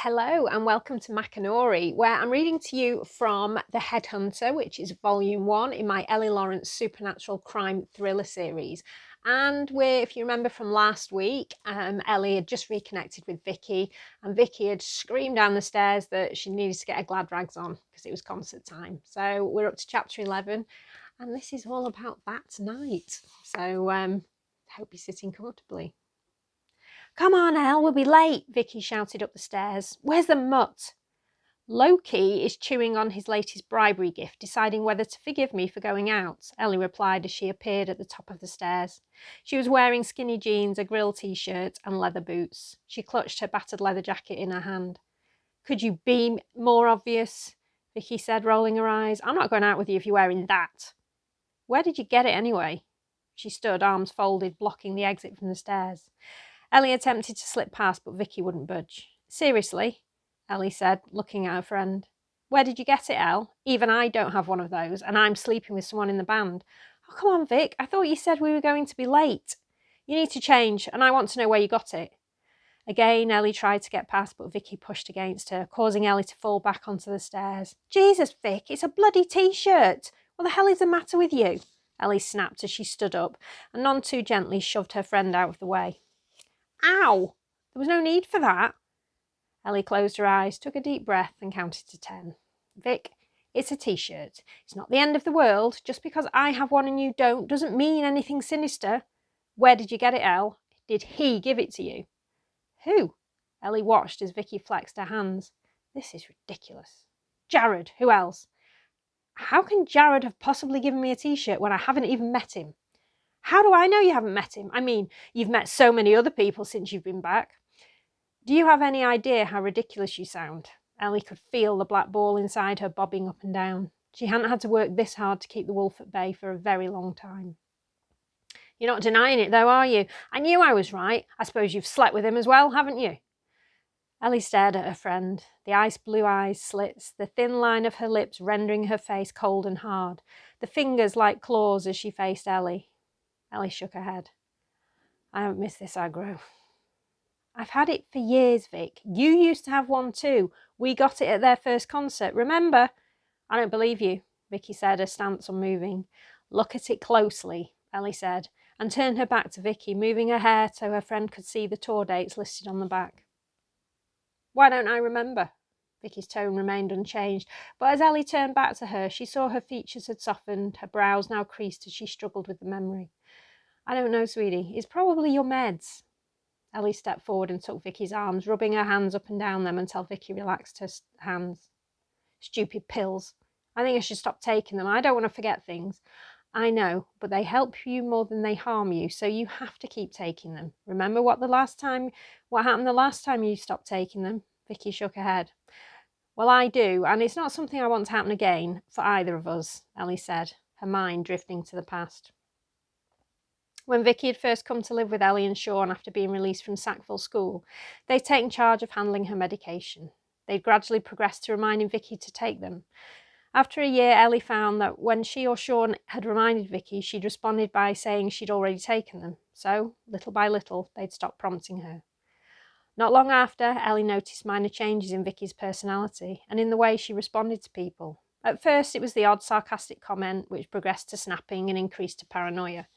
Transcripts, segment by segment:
Hello and welcome to Macanori, where I'm reading to you from The Headhunter, which is volume 1 in my Ellie Lawrence supernatural crime thriller series. And if you remember from last week, Ellie had just reconnected with Vicki, and Vicki had screamed down the stairs that she needed to get her glad rags on because it was concert time. So we're up to chapter 11, and this is all about that tonight. So hope you're sitting comfortably. "Come on, Elle, we'll be late," Vicki shouted up the stairs. "Where's the mutt?" "Loki is chewing on his latest bribery gift, deciding whether to forgive me for going out," Ellie replied as she appeared at the top of the stairs. She was wearing skinny jeans, a grill t-shirt and leather boots. She clutched her battered leather jacket in her hand. "Could you be more obvious?" Vicki said, rolling her eyes. "I'm not going out with you if you're wearing that." "Where did you get it anyway?" She stood, arms folded, blocking the exit from the stairs. Ellie attempted to slip past, but Vicki wouldn't budge. "Seriously?" Ellie said, looking at her friend. "Where did you get it, Elle? Even I don't have one of those, and I'm sleeping with someone in the band." "Oh, come on, Vic. I thought you said we were going to be late." "You need to change, and I want to know where you got it." Again, Ellie tried to get past, but Vicki pushed against her, causing Ellie to fall back onto the stairs. "Jesus, Vic, it's a bloody t-shirt. What the hell is the matter with you?" Ellie snapped as she stood up, and none too gently shoved her friend out of the way. "Ow! There was no need for that." Ellie closed her eyes, took a deep breath and counted to 10. "Vic, it's a t-shirt. It's not the end of the world. Just because I have one and you don't doesn't mean anything sinister. Where did you get it, Elle? Did he give it to you?" "Who?" Ellie watched as Vicki flexed her hands. "This is ridiculous." "Jarrod. Who else?" "How can Jarrod have possibly given me a t-shirt when I haven't even met him?" "How do I know you haven't met him? I mean, you've met so many other people since you've been back." "Do you have any idea how ridiculous you sound?" Ellie could feel the black ball inside her bobbing up and down. She hadn't had to work this hard to keep the wolf at bay for a very long time. "You're not denying it though, are you? I knew I was right. I suppose you've slept with him as well, haven't you?" Ellie stared at her friend, the ice blue eyes slits, the thin line of her lips rendering her face cold and hard, the fingers like claws as she faced Ellie. Ellie shook her head. "I don't miss this aggro." "I've had it for years, Vic. You used to have one too. We got it at their first concert, remember?" "I don't believe you," Vicki said, her stance unmoving. "Look at it closely," Ellie said, and turned her back to Vicki, moving her hair so her friend could see the tour dates listed on the back. "Why don't I remember?" Vicki's tone remained unchanged, but as Ellie turned back to her, she saw her features had softened, her brows now creased as she struggled with the memory. "I don't know, sweetie. It's probably your meds." Ellie stepped forward and took Vicki's arms, rubbing her hands up and down them until Vicki relaxed her hands. "Stupid pills. I think I should stop taking them. I don't want to forget things." "I know, but they help you more than they harm you, so you have to keep taking them. Remember what happened the last time you stopped taking them?" Vicki shook her head. "Well, I do, and it's not something I want to happen again, for either of us," Ellie said, her mind drifting to the past. When Vicki had first come to live with Ellie and Sean after being released from Sackville School, they'd taken charge of handling her medication. They'd gradually progressed to reminding Vicki to take them. After a year, Ellie found that when she or Sean had reminded Vicki, she'd responded by saying she'd already taken them. So, little by little, they'd stopped prompting her. Not long after, Ellie noticed minor changes in Vicki's personality and in the way she responded to people. At first, it was the odd sarcastic comment, which progressed to snapping and increased to paranoia.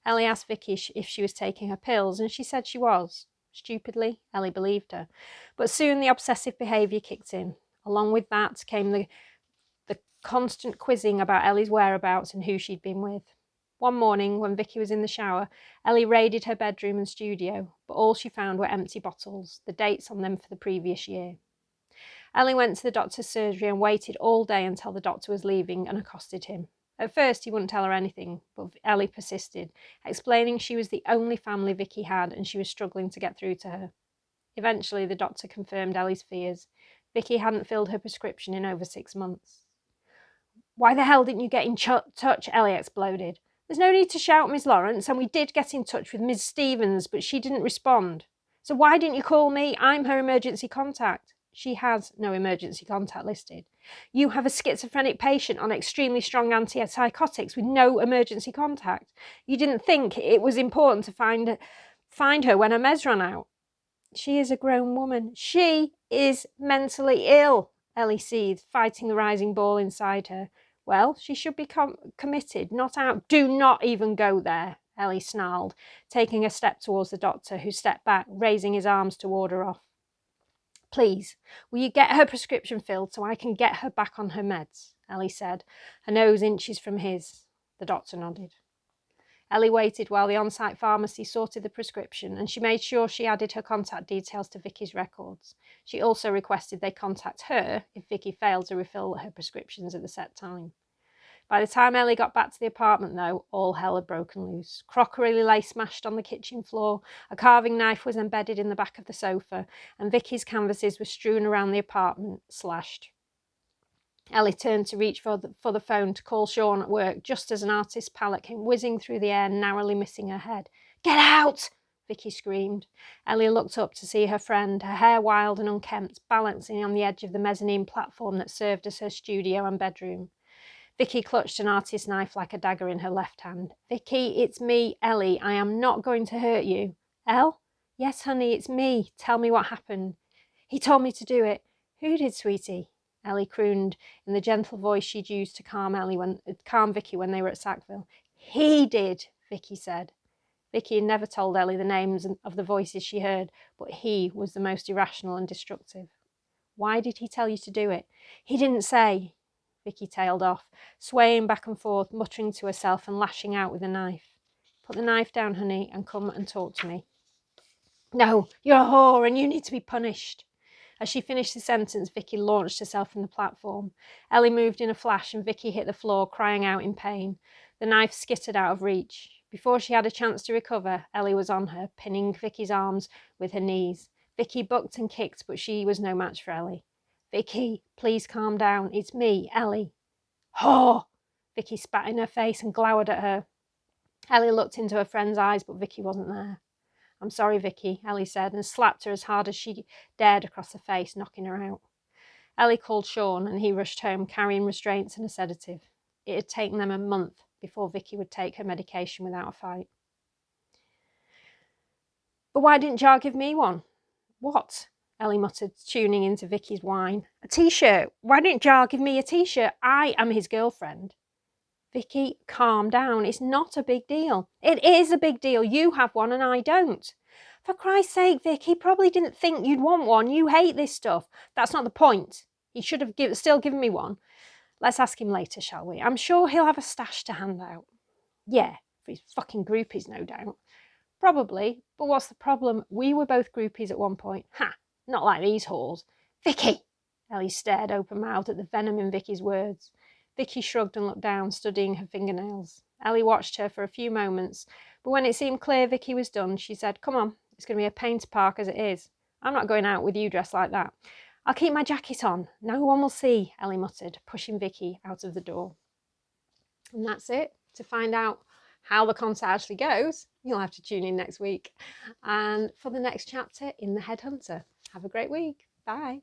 Ellie asked Vicki if she was taking her pills, and she said she was. Stupidly, Ellie believed her. But soon the obsessive behaviour kicked in. Along with that came the constant quizzing about Ellie's whereabouts and who she'd been with. One morning, when Vicki was in the shower, Ellie raided her bedroom and studio, but all she found were empty bottles, the dates on them for the previous year. Ellie went to the doctor's surgery and waited all day until the doctor was leaving and accosted him. At first, he wouldn't tell her anything, but Ellie persisted, explaining she was the only family Vicki had and she was struggling to get through to her. Eventually, the doctor confirmed Ellie's fears. Vicki hadn't filled her prescription in over 6 months. "Why the hell didn't you get in touch?" Ellie exploded. "There's no need to shout, Miss Lawrence, and we did get in touch with Miss Stevens, but she didn't respond. So why didn't you call me? I'm her emergency contact." "She has no emergency contact listed." "You have a schizophrenic patient on extremely strong antipsychotics with no emergency contact. You didn't think it was important to find her when her meds ran out." She is a grown woman. She is mentally ill, Ellie seethed, fighting the rising ball inside her. Well, she should be committed, not out. Do not even go there, Ellie snarled, taking a step towards the doctor, who stepped back, raising his arms to ward her off. Please, will you get her prescription filled so I can get her back on her meds, Ellie said, her nose inches from his. The doctor nodded. Ellie waited while the on-site pharmacy sorted the prescription, and she made sure she added her contact details to Vicki's records. She also requested they contact her if Vicki failed to refill her prescriptions at the set time. By the time Ellie got back to the apartment, though, all hell had broken loose. Crockery lay smashed on the kitchen floor, a carving knife was embedded in the back of the sofa, and Vicki's canvases were strewn around the apartment, slashed. Ellie turned to reach for the phone to call Sean at work, just as an artist's palette came whizzing through the air, narrowly missing her head. Get out! Vicki screamed. Ellie looked up to see her friend, her hair wild and unkempt, balancing on the edge of the mezzanine platform that served as her studio and bedroom. Vicki clutched an artist's knife like a dagger in her left hand. Vicki, it's me, Ellie. I am not going to hurt you. Elle? Yes, honey, it's me. Tell me what happened. He told me to do it. Who did, sweetie? Ellie crooned in the gentle voice she'd used to calm Vicki when they were at Sackville. He did, Vicki said. Vicki had never told Ellie the names of the voices she heard, but he was the most irrational and destructive. Why did he tell you to do it? He didn't say. Vicki tailed off, swaying back and forth, muttering to herself and lashing out with a knife. Put the knife down, honey, and come and talk to me. No, you're a whore and you need to be punished. As she finished the sentence, Vicki launched herself from the platform. Ellie moved in a flash and Vicki hit the floor, crying out in pain. The knife skittered out of reach. Before she had a chance to recover, Ellie was on her, pinning Vicki's arms with her knees. Vicki bucked and kicked, but she was no match for Ellie. Vicki, please calm down. It's me, Ellie. Whore! Vicki spat in her face and glowered at her. Ellie looked into her friend's eyes, but Vicki wasn't there. I'm sorry, Vicki, Ellie said, and slapped her as hard as she dared across her face, knocking her out. Ellie called Sean, and he rushed home, carrying restraints and a sedative. It had taken them a month before Vicki would take her medication without a fight. But why didn't Jar give me one? What? Ellie muttered, tuning into Vicki's whine. A t-shirt. Why didn't Jar give me a t-shirt? I am his girlfriend. Vicki, calm down. It's not a big deal. It is a big deal. You have one and I don't. For Christ's sake, Vic, he probably didn't think you'd want one. You hate this stuff. That's not the point. He should have still given me one. Let's ask him later, shall we? I'm sure he'll have a stash to hand out. Yeah, for his fucking groupies, no doubt. Probably, but what's the problem? We were both groupies at one point. Ha, not like these whores. Vicki! Ellie stared open-mouthed at the venom in Vicki's words. Vicki shrugged and looked down, studying her fingernails. Ellie watched her for a few moments, but when it seemed clear Vicki was done, she said, Come on, it's going to be a pain to park as it is. I'm not going out with you dressed like that. I'll keep my jacket on. No one will see, Ellie muttered, pushing Vicki out of the door. And that's it. To find out how the concert actually goes, you'll have to tune in next week. And for the next chapter in The Headhunter. Have a great week. Bye.